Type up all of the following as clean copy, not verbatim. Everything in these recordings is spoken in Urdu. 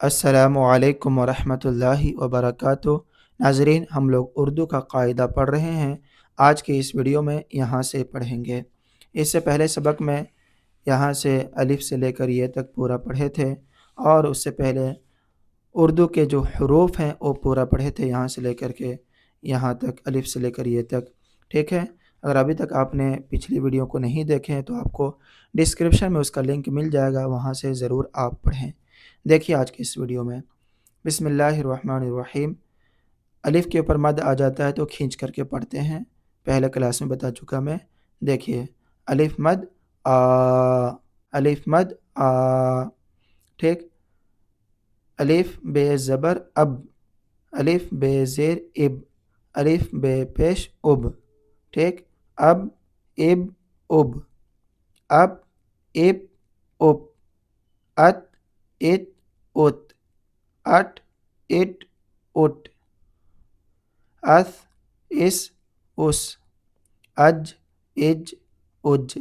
السلام علیکم ورحمۃ اللہ وبرکاتہ۔ ناظرین، ہم لوگ اردو کا قاعدہ پڑھ رہے ہیں۔ آج کے اس ویڈیو میں یہاں سے پڑھیں گے۔ اس سے پہلے سبق میں یہاں سے الف سے لے کر یہ تک پورا پڑھے تھے، اور اس سے پہلے اردو کے جو حروف ہیں وہ پورا پڑھے تھے، یہاں سے لے کر کے یہاں تک، الف سے لے کر یہ تک، ٹھیک ہے۔ اگر ابھی تک آپ نے پچھلی ویڈیو کو نہیں دیکھے ہیں تو آپ کو ڈسکرپشن میں اس کا لنک مل جائے گا، وہاں سے ضرور آپ پڑھیں۔ دیکھیے آج کے اس ویڈیو میں، بسم اللہ الرحمن الرحیم۔ الف کے اوپر مد آ جاتا ہے تو کھینچ کر کے پڑھتے ہیں، پہلے کلاس میں بتا چکا میں۔ دیکھیے الف مد آ، الف مد آ، ٹھیک۔ الف بے زبر اب، الف بے زیر اب، الف بے پیش اب، ٹھیک۔ اب اب اب، اب اب اب، ات ات ات، اٹ اٹ اٹ، اث اس اس، اج اج اج،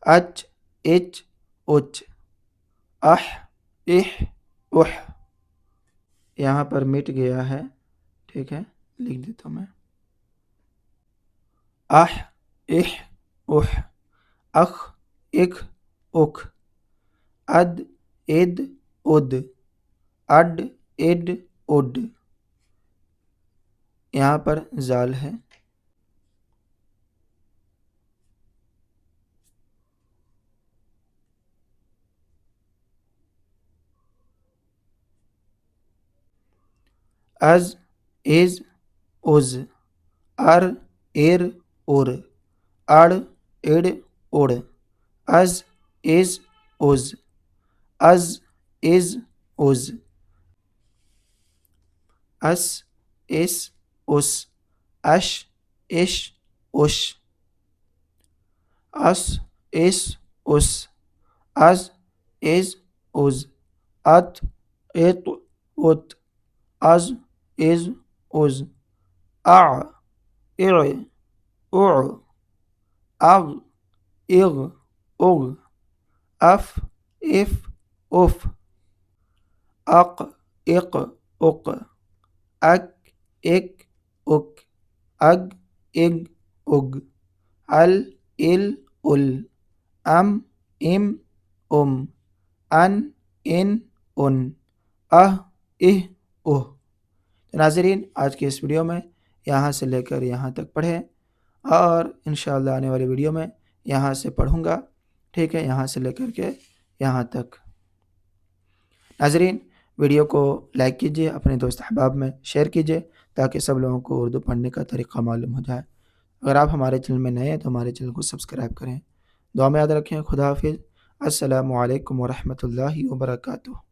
اچ اچ اچ، اح اح اح۔ یہاں پر مٹ گیا ہے، ٹھیک ہے، لکھ دیتا ہوں میں۔ اح اح اح، اخ اخ اخ، اد اد اد، اڈ اڈ اڈ۔ یہاں پر زال ہے۔ از از از، ار ار ار، اڑ اڑ اڑ، از از از، از از از، اس اس اس، اش اش اش، اس اس اس، از از از، ات ات ات، از از از، اع اع اع، اغ اغ اغ، اف اف اف، اق اق اق، اک اک اک، اگ اگ اگ، ال ال ال، ام ام ام، ان ان ان، اہ اہ اہ۔ ناظرین، آج کے اس ویڈیو میں یہاں سے لے کر یہاں تک پڑھیں، اور انشاءاللہ آنے والی ویڈیو میں یہاں سے پڑھوں گا، ٹھیک ہے، یہاں سے لے کر کے یہاں تک۔ ناظرین، ویڈیو کو لائک کیجئے، اپنے دوست احباب میں شیئر کیجئے، تاکہ سب لوگوں کو اردو پڑھنے کا طریقہ معلوم ہو جائے۔ اگر آپ ہمارے چینل میں نئے ہیں تو ہمارے چینل کو سبسکرائب کریں۔ دعا میں یاد رکھیں۔ خدا حافظ۔ السلام علیکم ورحمۃ اللہ وبرکاتہ۔